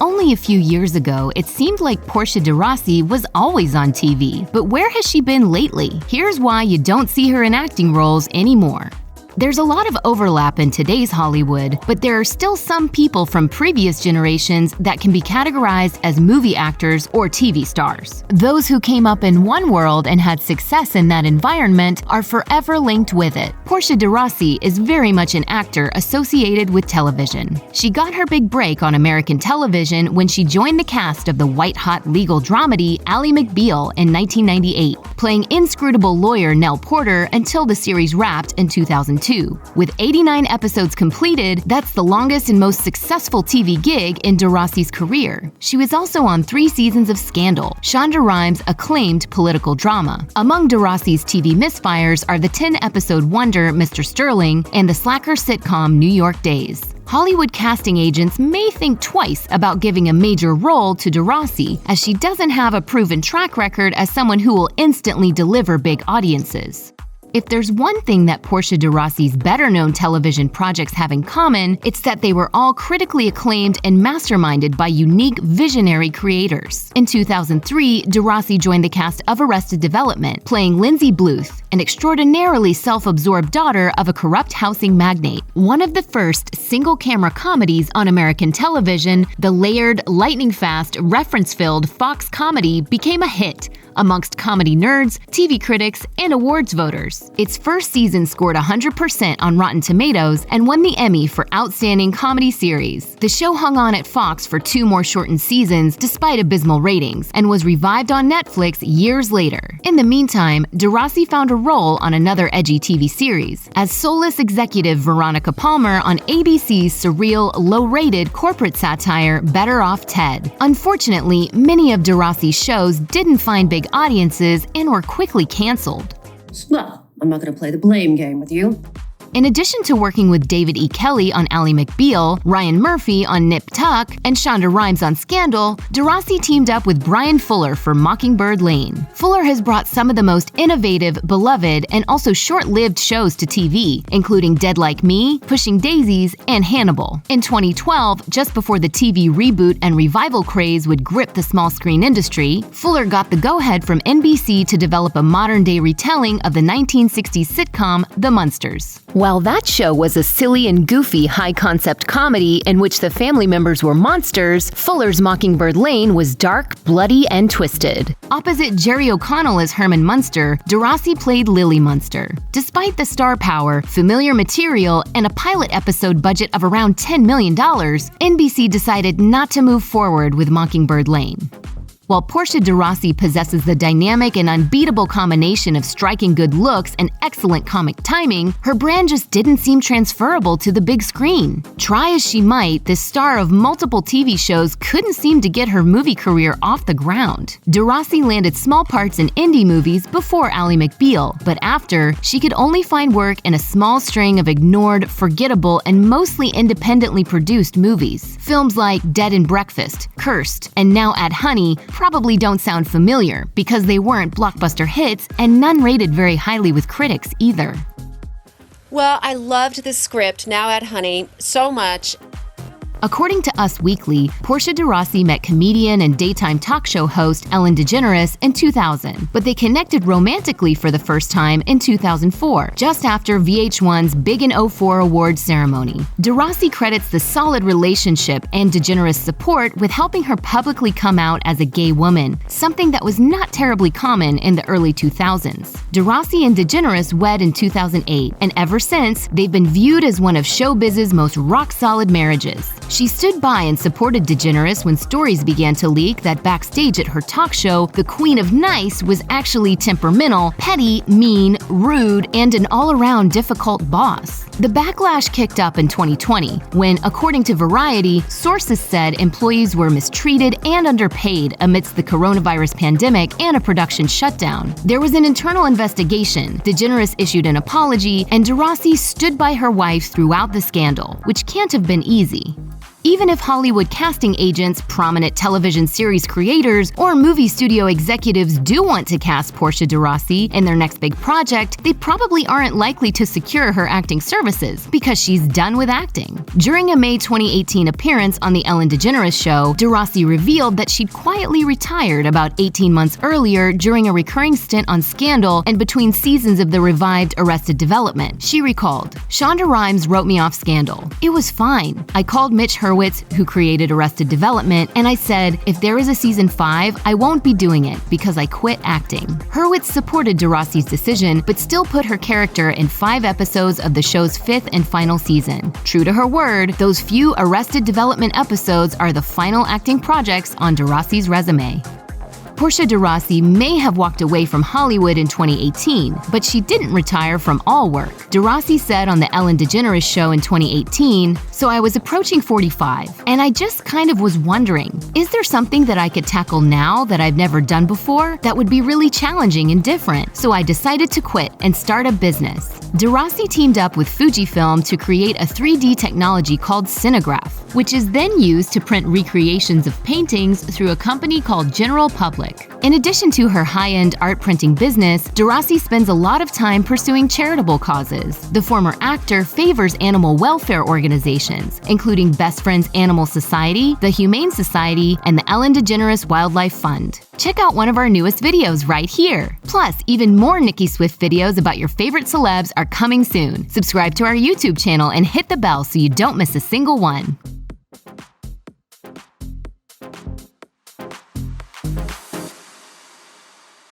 Only a few years ago, it seemed like Portia de Rossi was always on TV, but where has she been lately? Here's why you don't see her in acting roles anymore. There's a lot of overlap in today's Hollywood, but there are still some people from previous generations that can be categorized as movie actors or TV stars. Those who came up in one world and had success in that environment are forever linked with it. Portia de Rossi is very much an actor associated with television. She got her big break on American television when she joined the cast of the white-hot legal dramedy Ally McBeal in 1998, playing inscrutable lawyer Nell Porter until the series wrapped in 2002. With 89 episodes completed, that's the longest and most successful TV gig in de Rossi's career. She was also on 3 seasons of Scandal, Shonda Rhimes' acclaimed political drama. Among de Rossi's TV misfires are the 10-episode wonder Mr. Sterling and the slacker sitcom New York Days. Hollywood casting agents may think twice about giving a major role to de Rossi, as she doesn't have a proven track record as someone who will instantly deliver big audiences. If there's one thing that Portia de Rossi's better-known television projects have in common, it's that they were all critically acclaimed and masterminded by unique, visionary creators. In 2003, de Rossi joined the cast of Arrested Development, playing Lindsay Bluth, an extraordinarily self-absorbed daughter of a corrupt housing magnate. One of the first single-camera comedies on American television, the layered, lightning-fast, reference-filled Fox comedy became a hit amongst comedy nerds, TV critics, and awards voters. Its first season scored 100% on Rotten Tomatoes and won the Emmy for Outstanding Comedy Series. The show hung on at Fox for 2 more shortened seasons despite abysmal ratings, and was revived on Netflix years later. In the meantime, de Rossi found a role on another edgy TV series, as soulless executive Veronica Palmer on ABC's surreal, low-rated corporate satire Better Off Ted. Unfortunately, many of de Rossi's shows didn't find big audiences and were quickly canceled. Well, I'm not going to play the blame game with you. In addition to working with David E. Kelley on Ally McBeal, Ryan Murphy on Nip Tuck, and Shonda Rhimes on Scandal, de Rossi teamed up with Bryan Fuller for Mockingbird Lane. Fuller has brought some of the most innovative, beloved, and also short-lived shows to TV, including Dead Like Me, Pushing Daisies, and Hannibal. In 2012, just before the TV reboot and revival craze would grip the small-screen industry, Fuller got the go-ahead from NBC to develop a modern-day retelling of the 1960s sitcom The Munsters. While that show was a silly and goofy high-concept comedy in which the family members were monsters, Fuller's Mockingbird Lane was dark, bloody, and twisted. Opposite Jerry O'Connell as Herman Munster, de Rossi played Lily Munster. Despite the star power, familiar material, and a pilot episode budget of around $10 million, NBC decided not to move forward with Mockingbird Lane. While Portia de Rossi possesses the dynamic and unbeatable combination of striking good looks and excellent comic timing, her brand just didn't seem transferable to the big screen. Try as she might, this star of multiple TV shows couldn't seem to get her movie career off the ground. De Rossi landed small parts in indie movies before Ally McBeal, but after, she could only find work in a small string of ignored, forgettable, and mostly independently produced movies. Films like Dead and Breakfast, Cursed, and Now Add Honey probably don't sound familiar because they weren't blockbuster hits and none rated very highly with critics either. Well, I loved this script, Now Add Honey, so much. According to Us Weekly, Portia de Rossi met comedian and daytime talk show host Ellen DeGeneres in 2000, but they connected romantically for the first time in 2004, just after VH1's Big in 04 awards ceremony. De Rossi credits the solid relationship and DeGeneres' support with helping her publicly come out as a gay woman, something that was not terribly common in the early 2000s. De Rossi and DeGeneres wed in 2008, and ever since, they've been viewed as one of showbiz's most rock-solid marriages. She stood by and supported DeGeneres when stories began to leak that backstage at her talk show, the Queen of Nice was actually temperamental, petty, mean, rude, and an all-around difficult boss. The backlash kicked up in 2020 when, according to Variety, sources said employees were mistreated and underpaid amidst the coronavirus pandemic and a production shutdown. There was an internal investigation, DeGeneres issued an apology, and de Rossi stood by her wife throughout the scandal, which can't have been easy. Even if Hollywood casting agents, prominent television series creators, or movie studio executives do want to cast Portia de Rossi in their next big project, they probably aren't likely to secure her acting services because she's done with acting. During a May 2018 appearance on The Ellen DeGeneres Show, de Rossi revealed that she'd quietly retired about 18 months earlier during a recurring stint on Scandal and between seasons of the revived Arrested Development. She recalled, "Shonda Rhimes wrote me off Scandal. It was fine. I called Mitch Hurwitz, who created Arrested Development, and I said, if there is a season 5, I won't be doing it because I quit acting." Hurwitz supported de Rossi's decision, but still put her character in 5 episodes of the show's 5th and final season. True to her word, those few Arrested Development episodes are the final acting projects on de Rossi's resume. Portia de Rossi may have walked away from Hollywood in 2018, but she didn't retire from all work. De Rossi said on The Ellen DeGeneres Show in 2018, "So I was approaching 45, and I just kind of was wondering, is there something that I could tackle now that I've never done before that would be really challenging and different? So I decided to quit and start a business." De Rossi teamed up with Fujifilm to create a 3D technology called Cinograph, which is then used to print recreations of paintings through a company called General Public. In addition to her high-end art printing business, de Rossi spends a lot of time pursuing charitable causes. The former actor favors animal welfare organizations, including Best Friends Animal Society, the Humane Society, and the Ellen DeGeneres Wildlife Fund. Check out one of our newest videos right here! Plus, even more Nicki Swift videos about your favorite celebs are coming soon. Subscribe to our YouTube channel and hit the bell so you don't miss a single one.